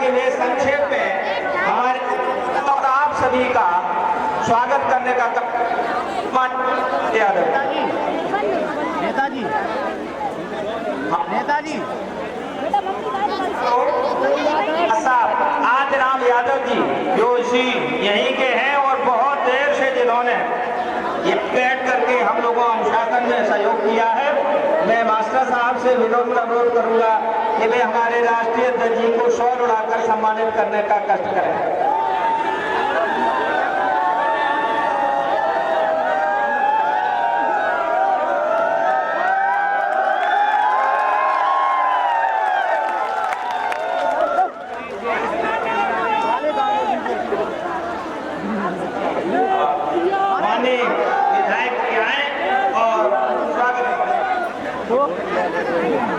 के लिए संक्षेप में हमारे और आप सभी का स्वागत करने का यादव नेताजी नेताजी साहब आज राम यादव जी जो इसी यहीं के हैं और बहुत देर से जिन्होंने ये बैठ करके हम लोगों को अनुशासन में सहयोग किया है, मैं मास्टर साहब से विनम्र अनुरोध करूंगा कि वे हमारे राष्ट्रीय अध्यक्ष जी को शॉल उड़ाकर सम्मानित करने का कष्ट करें।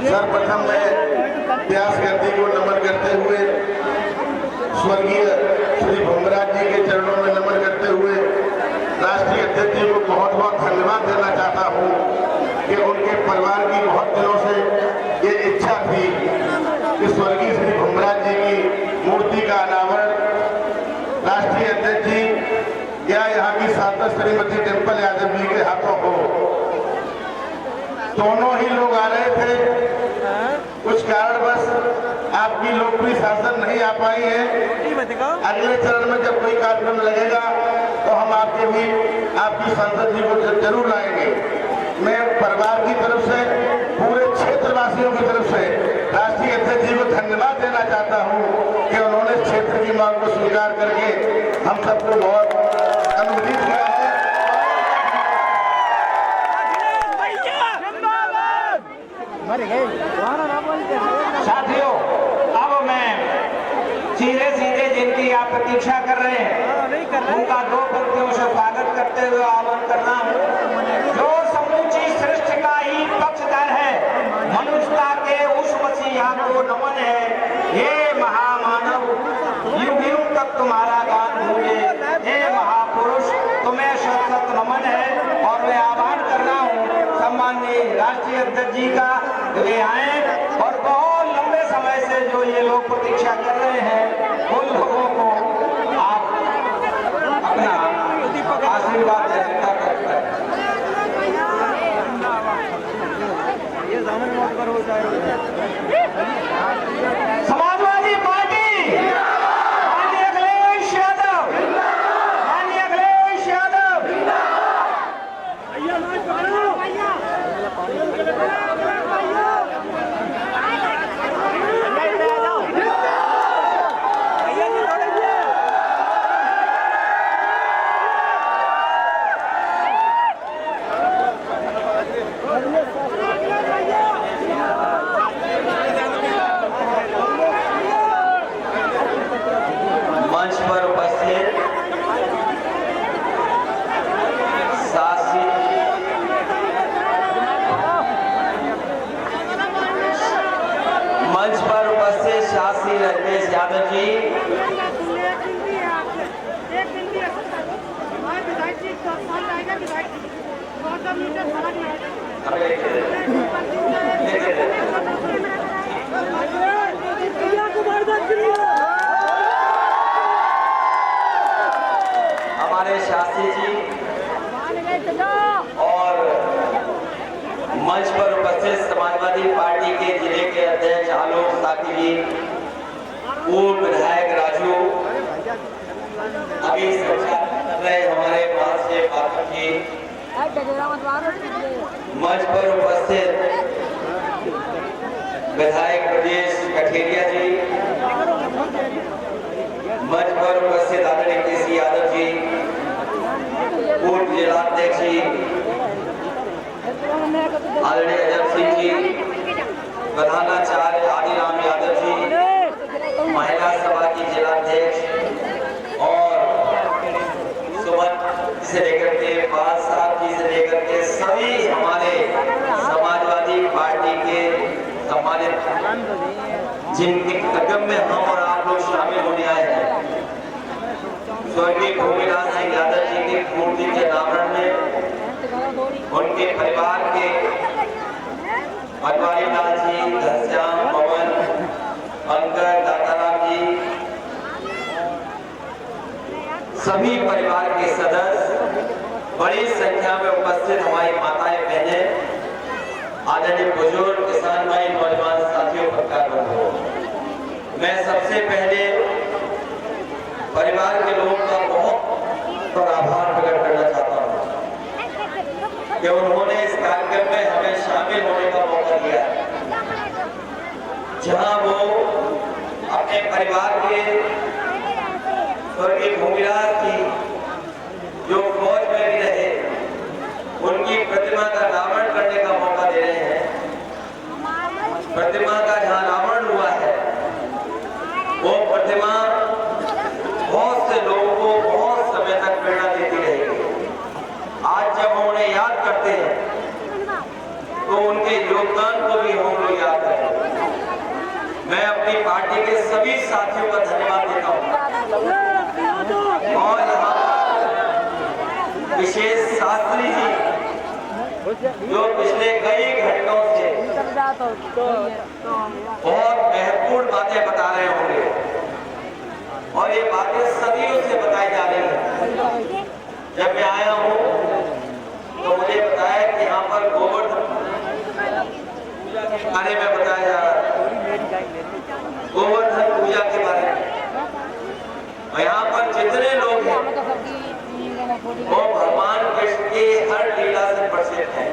सर्वप्रथम मैं व्यास गद्दी को नमन करते हुए स्वर्गीय श्री भूमराज जी के चरणों में नमन करते हुए राष्ट्रीय अध्यक्ष जी को बहुत बहुत धन्यवाद देना चाहता हूं कि उनके परिवार की बहुत दिनों से ये इच्छा थी कि स्वर्गीय श्री भूमराज जी की मूर्ति का अनावरण राष्ट्रीय अध्यक्ष जी या यहाँ की सांसद श्रीमती डिंपल यादव जी के हाथों हो। दोनों ही लोग आ रहे थे, कुछ कारणवश आपकी लोकप्रिय सांसद नहीं आ पाई है। अगले चरण में जब कोई कार्यक्रम लगेगा तो हम आपके भी आपकी सांसद जी को जरूर लाएंगे। मैं परिवार की तरफ से, पूरे क्षेत्रवासियों की तरफ से राष्ट्रीय अध्यक्ष जी को धन्यवाद देना चाहता हूं कि उन्होंने क्षेत्र की मांग को स्वीकार करके हम सबको बहुत अनुमोदित किया है। साथियों, अब मैं सीधे सीधे जिनकी आप प्रतीक्षा कर रहे हैं उनका दो पंक्तियों से स्वागत करते हुए आह्वान करना हूं। जो समूची सृष्टि का ही पक्षधर है, मनुष्यता के उस मसीहा को नमन है। हे महामानव, युग युग तक तुम्हारा गान गूंजे। हे महापुरुष, तुम्हें शत शत नमन है। और मैं आह्वान कर रहा हूँ सम्माननीय राष्ट्रीय अध्यक्ष जी का, वे आए और बहुत लंबे समय से जो ये लोग प्रतीक्षा कर रहे हैं उन लोगों को आप अपना आशीर्वाद देने का करते हैं। समाजवादी पार्टी माननीय अखिलेश यादव, माननीय अखिलेश यादव। मंच पर उपस्थित शासी रजनीश यादव जी, हमारे शासी जी और मंच पर उपस्थित समाजवादी पार्टी के जिले के अध्यक्ष आलोक साकी जी, पूर्व विधायक राजू, अभी चर्चा कर रहे हमारे पास से पाठक जी, मंच पर उपस्थित विधायक ब्रजेश कठेरिया जी, मंच पर उपस्थित आदरणीय केसी यादव जी, पूर्व जिलाध्यक्ष जी आदरणीय अजब सिंह जी, प्रधानाचार्य आदिराम यादव जी, महिला सभा की जिलाध्यक्ष और सुमन से लेकर के बाल साहब जी से लेकर के सभी हमारे समाजवादी पार्टी के सम्मानित जिनके कार्यक्रम में हम और आप लोग शामिल होने आए हैं। स्वर्गीय भूमिराज सिंह यादव जी की मूर्ति के अनावरण में उनके परिवार के बनवारी लाल जी, घनश्याम, पवन, पंकज, दाताराम जी, सभी परिवार के सदस्य, बड़ी संख्या में उपस्थित हमारी माताएं बहनें, आदरणीय बुजुर्ग, किसान भाई, नौजवान साथियों, पत्रकार बंधुओं, मैं सबसे पहले परिवार के लोगों का बहुत आभार प्रकट करना चाहता हूं कि उन्होंने इस कार्यक्रम में हमें शामिल होने का मौका दिया, जहां वो अपने परिवार के स्वर्गीय भूमिराज की जो फौज में भी रहे, उनकी प्रतिमा का नामकरण करने का मौका दे रहे हैं। प्रतिमा का जहां नामकरण हुआ है, वो प्रतिमा बहुत से लोगों को बहुत समय तक प्रेरणा देती रहेगी। आज जब हम उन्हें याद करते हैं तो उनके योगदान को भी हम लोग याद करें। मैं अपनी पार्टी के सभी साथियों का धन्यवाद देता हूं और यहाँ विशेष शास्त्री जी जो पिछले कई घंटों से बहुत महत्वपूर्ण बातें बता रहे होंगे और ये बातें सदियों से बताई जा रही हैं। जब मैं आया हूँ तो मुझे बताया कि यहाँ पर गोवर्धन पूजा के बारे में बताया जा रहा है, गोवर्धन पूजा के बारे में। और यहाँ पर जितने लोग हैं वो भगवान कृष्ण की हर लीला से प्रसिद्ध हैं।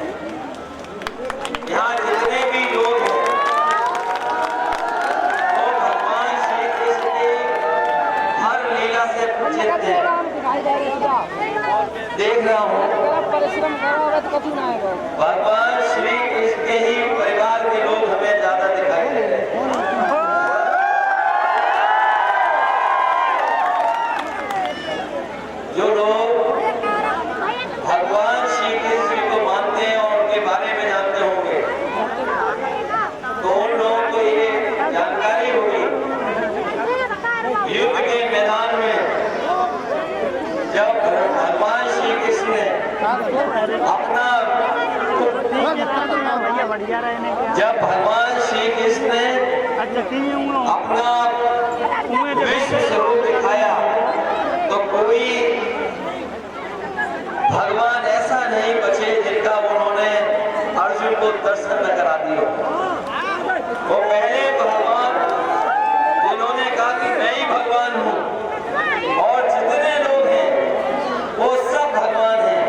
यहाँ जितने भी लोग हैं वो भगवान श्री कृष्ण की हर लीला से प्रसिद्ध हैं। देख रहा हूँ भगवान श्री कृष्ण के ही परिवार के लोग हमें ज्यादा दिखाई दे रहे हैं। जो लोग भगवान श्री कृष्ण को मानते हैं और उनके बारे में जानते होंगे तो उन लोगों को ये जानकारी होगी, युद्ध के मैदान में जब भगवान श्री कृष्ण ने जब भगवान श्री कृष्ण ने अपना विश्व स्वरूप दिखाया तो कोई भगवान ऐसा नहीं बचे जिनका उन्होंने अर्जुन को दर्शन न करा दिया। वो पहले भगवान जिन्होंने कहा कि मैं ही भगवान हूँ और जितने लोग हैं वो सब भगवान हैं,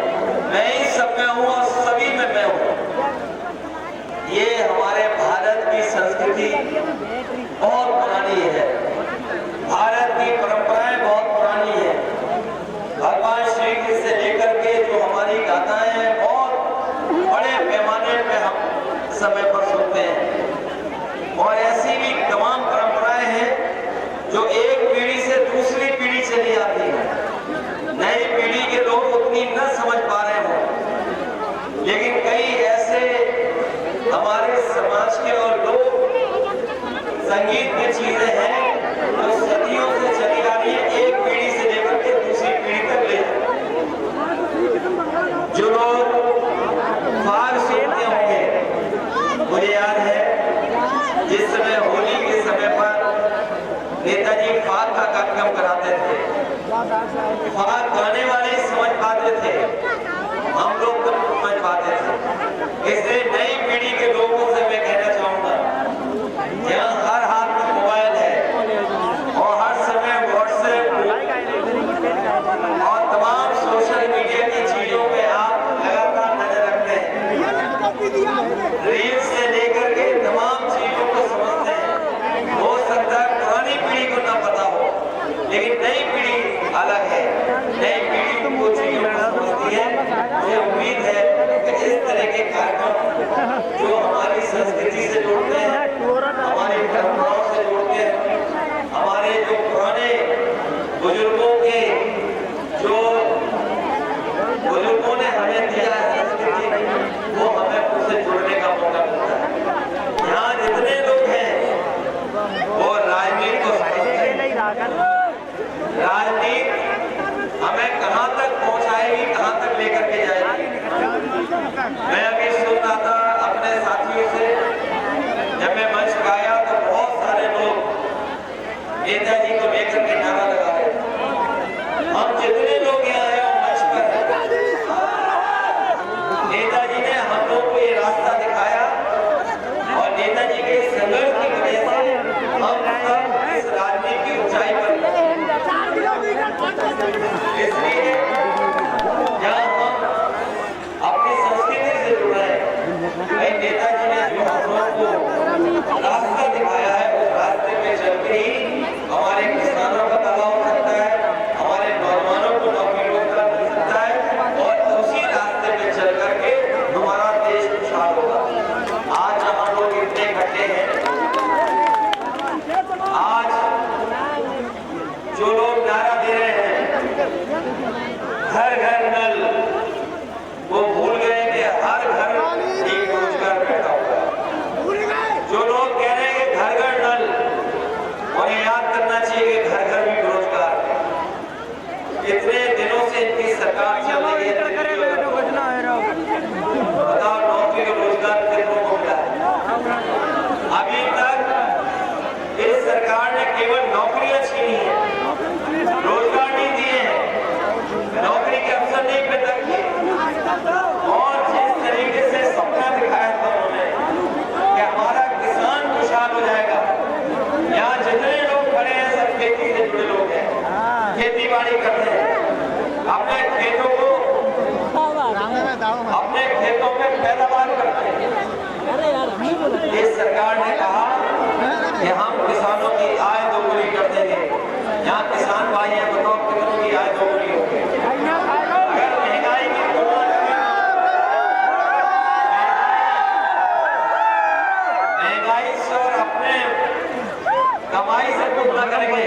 मैं ही सब में हूँ और सभी में मैं हूँ। ये हमारे भारत की संस्कृति बहुत पुरानी है, भारत की परंपराएं बहुत पुरानी है। भगवान श्री कृष्ण से लेकर के जो हमारी गाथाएं हैं बहुत बड़े पैमाने पे हम समय पर सुनते हैं और ऐसी भी तमाम परंपराएं हैं जो एक पीढ़ी से दूसरी पीढ़ी चली आती है। नई पीढ़ी के लोग उतनी न समझ पा रहे हो, लेकिन कई ऐसे हमारे समाज के और लोग संगीत में चीजें हैं जो सदियों से चली आ रही है, एक पीढ़ी से लेकर के दूसरी पीढ़ी तक ले जो लोग फाग सुनते होंगे। मुझे याद है जिस समय होली के समय पर नेताजी फाग का कार्यक्रम कराते थे, फाग गाने वाले समझ पाते थे, हम लोग तो समझ पाते थे। इसलिए नई पीढ़ी के लोगों से मैं कहना चाहूंगा, यहाँ हर हाथ में मोबाइल है और हर समय व्हाट्सएप और तमाम सोशल मीडिया की चीजों पे आप लगातार नजर रखते हैं, रील से लेकर के तमाम चीजों को समझते हैं। हो सकता है पुरानी पीढ़ी को ना पता हो, लेकिन नई पीढ़ी अलग है, नई पीढ़ी को चीजों को समझती है। मुझे उम्मीद है कि इस तरह के कार्यक्रम जो हमारी संस्कृति से जोड़ते हैं, हमारी परंपराओं से जोड़ते हैं, हमारे जो पुराने बुजुर्गों के जो बुजुर्गों ने हमें दिया है संस्कृति, वो हमें उससे जुड़ने का मौका मिलता है। यहाँ जितने लोग हैं वो राजनीति को समझते हैं, राजनीति हमें कहाँ तक पहुँचाएगी, कहाँ तक लेकर के जाएगी। मैं अभी सुन रहा था अपने साथियों से, जब मैं मंच पर आया तो बहुत सारे लोग नेताजी को लेकर के नारा लगा रहे थे। हम जितने इसलिए जहाँ हम अपनी संस्कृति से जुड़े हैं, भाई नेताजी ने जो हम लोग को रास्ता दिखाया है, उस रास्ते पे चल के ही हमारे किसानों का दबाव हो सकता है, हमारे नौजवानों को नौकरी रोजगार मिल सकता है और उसी रास्ते पे चल करके हमारा देश खुशहाल होगा। आज हम लोग इतने इकट्ठे हैं, आज जो लोग नारा दे रहे हैं घर घर नल, वो भूल गए कि हर घर एक रोजगार बैठा हुआ है। जो लोग कह रहे हैं कि घर घर नल, उन्हें याद करना चाहिए कि घर घर भी रोजगार। इतने दिनों से इनकी सरकार चल रही है, बताओ नौकरी और रोजगार कितनों को मिला है? अभी तक इस सरकार ने केवल नौकरियां छीनी है, रोजगार नहीं दिए हैं, नौकरी के अवसर नहीं पैदा किए। और जिस तरीके से सपना दिखाया था उन्होंने कि हमारा किसान खुशहाल हो जाएगा, यहाँ जितने लोग खड़े हैं सब खेती से जुड़े लोग हैं, खेती बाड़ी करते हैं, अपने खेतों को अपने खेतों में पैदावार करते हैं। इस सरकार ने कहा कि हम किसानों की आय दोगुनी कर देंगे। यहाँ किसान भाई हैं, बताओ कितनों की आय दोगुनी होगी? अगर महंगाई की तुलना करें, महंगाई से और अपने कमाई से तुलना करेंगे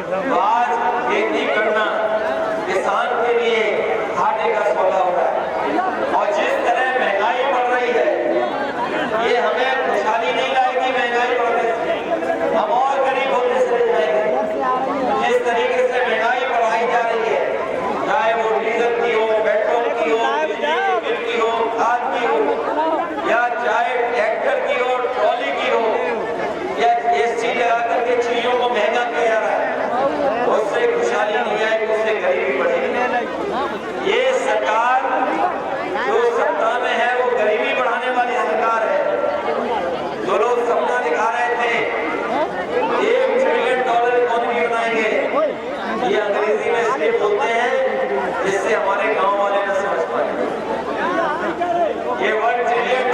तो आज खेती करना किसान के लिए घाटे का सौदा हो रहा है। और जिस तरह महंगाई बढ़ रही है, ये हमें खुशहाली नहीं लाएगी। महंगाई बढ़ने से हम और गरीब होते चले जाएंगे। जिस तरीके से महंगाई बढ़ाई जा रही है, चाहे वो डीजल की हो, पेट्रोल की हो, बिजली की हो, खाद की हो, या चाहे ट्रैक्टर की हो, ट्रॉली की हो, या एसी लगा करके चीजों को महंगा किया जा रहा है, उससे खुशहाली नहीं आएगी, उससे गरीबी बढ़ेगी। ये सरकार जो सत्ता में है वो गरीबी बढ़ाने वाली सरकार है। जो लोग सपना दिखा रहे थे $1 ट्रिलियन इकोनॉमी बनाएंगे, ये अंग्रेजी में इसलिए बोलते हैं जिससे हमारे गांव वाले न समझ पाए। ये $1 ट्रिलियन,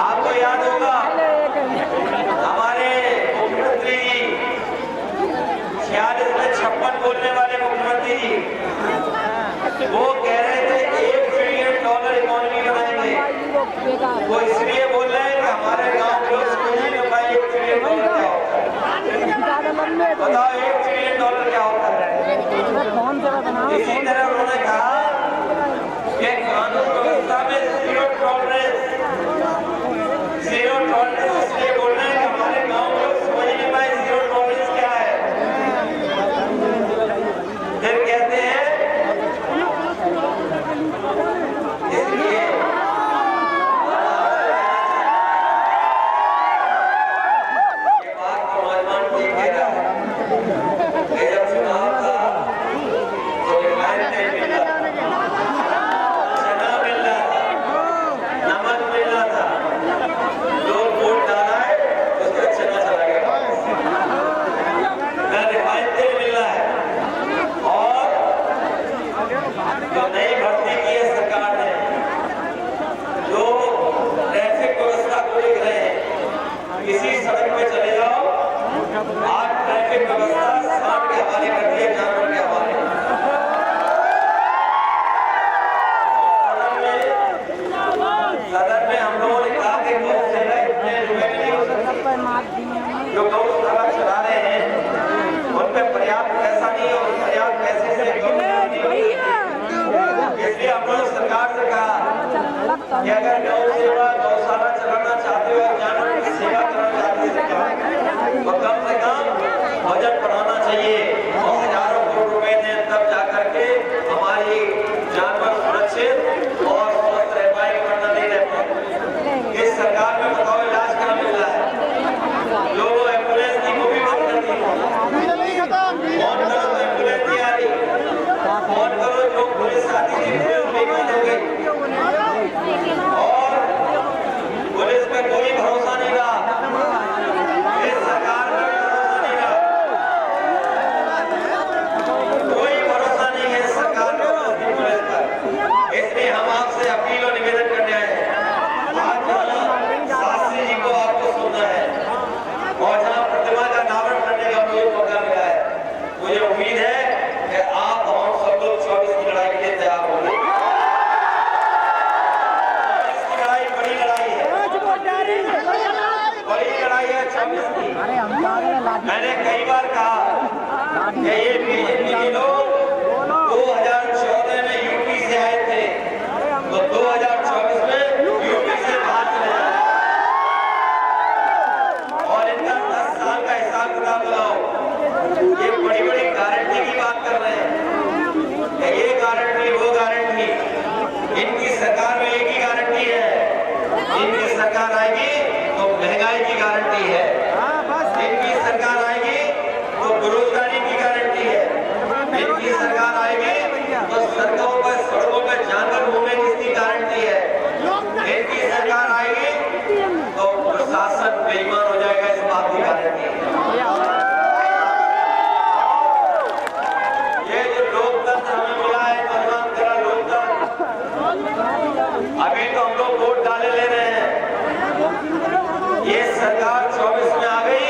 आपको याद होगा हमारे मुख्यमंत्री 46 में 56 बोलने वाले मुख्यमंत्री जी, वो कह रहे थे $1 ट्रिलियन इकोनॉमी बनाएंगे। वो इसलिए बोल रहे हैं कि हमारे गांव के लोग समझ नहीं पाए $1 ट्रिलियन क्या होता है। बताओ $1 ट्रिलियन क्या होता है? इसी तरह उन्होंने कहा कि कानून व्यवस्था में जीरो टॉलरेंस इसलिए बोल रहे हैं कि हमारे गांव के लोग समझ नहीं पाए जीरो टॉलरेंस क्या है। फिर कहते हैं इसलिए ये बात तो नौजवान ठीक कह रहा है कि जब चुनाव था तो रिफाइंड तेल मिल रहा था, चना मिल रहा था, नमक मिल रहा था, लोग वोट डाला है उसका चना चला गया, ना रिफाइंड तेल मिल रहा है। और जो नई भर्ती की है सरकार ने, जो ट्रैफिक व्यवस्था को देख रहे हैं, किसी सड़क पे चले जाओ, आज ट्रैफिक व्यवस्था सांड के हवाले कर दिया, जानवर के हवाले। सदन में हम लोगों ने कहा कि गौशाला इतने रुपए में नहीं हो सकती। जो गौशाला चला रहे हैं उन पे पर्याप्त पैसा नहीं है, और पर्याप्त पैसे से इसलिए हम लोग सरकार से कहा कि अगर गौ सेवा गौशाला चलाना चाहते हो, जानवर की सेवा करना चाहते हो, तो कम से कम बजट बढ़ाना चाहिए और हजारों करोड़ रुपए दें, तब जाकर के हमारी जानवर सुरक्षित और स्वस्थ रह पाएंगे, वरना नहीं रह पाएंगे। इस सरकार में बताओ इलाज कहाँ मिल रहा है? लोग एम्बुलेंस की वो भी बंद कर दी। फोन करो तो एम्बुलेंस नहीं आ रही, फोन करो जो पुलिस आती थी पुलिस भी बंद हो गई। कि ये बीजेपी लोग 2014 में यूपी से आए थे, तो 2024 में यूपी से बाहर चले जाए और इनका 10 साल का हिसाब किताब लगाओ। ये बड़ी बड़ी गारंटी की बात कर रहे हैं कि ये गारंटी वो गारंटी। इनकी सरकार में एक ही गारंटी है, इनकी सरकार आएगी तो महंगाई की गारंटी है, इनकी सरकार आएगी तो बेरोजगारी की गारंटी है, इनकी सरकार आएगी तो सड़कों पर जानवर घूमे किसकी गारंटी है, इनकी सरकार आएगी तो प्रशासन बेईमान हो जाएगा इस बात की गारंटी है। ये जो लोकतंत्र हमें मिला है, भगवान तेरा लोकतंत्र, अभी तो हम लोग वोट डाले ले रहे हैं। ये सरकार 24 में आ गई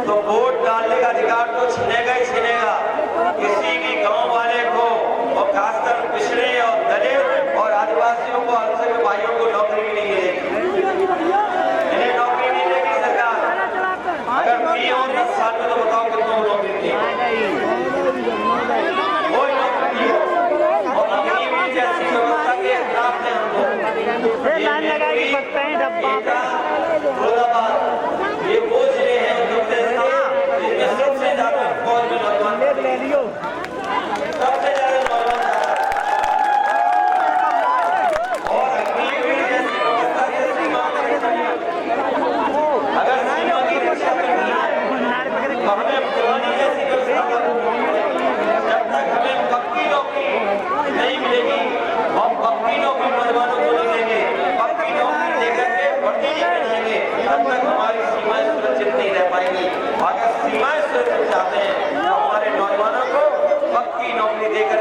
तो वोट डालने का अधिकार तो छीनेगा ही छीनेगा। किसी भी गांव वाले को और खासकर पिछड़े और दलित और आदिवासियों को, अल्पसंख्यक भाइयों को नौकरी भी नहीं मिलेगी, इन्हें नौकरी नहीं देगी सरकार। अगर दिए हो 10 साल में तो बताओ कितनों को नौकरी दी, कोई नौकरी नहीं हो। और अग्निवीर जैसी व्यवस्था के खिलाफ है हम लोग। ये वो जिले हैं उत्तर प्रदेश के जिनमें सबसे ज्यादा फौज में नौजवान, सबसे ज्यादा नौजवान और अग्निवीर जैसी व्यवस्था के सीमा में रखना है। अगर सीमा की रक्षा करनी है तो हमें पुरानी जैसी व्यवस्था करनी है। जब तक हमें पक्की नौकरी नहीं मिलेगी और पक्की नौकरी नौजवानों को नहीं देंगे, पक्की नौकरी देकर के भर्ती नहीं कराएंगे, तब तक हमारी सीमाएं सुरक्षित नहीं रह पाएंगी। अगर सीमाएं सुरक्षित चाहते हैं तो हमारे नौजवानों को पक्की नौकरी देकर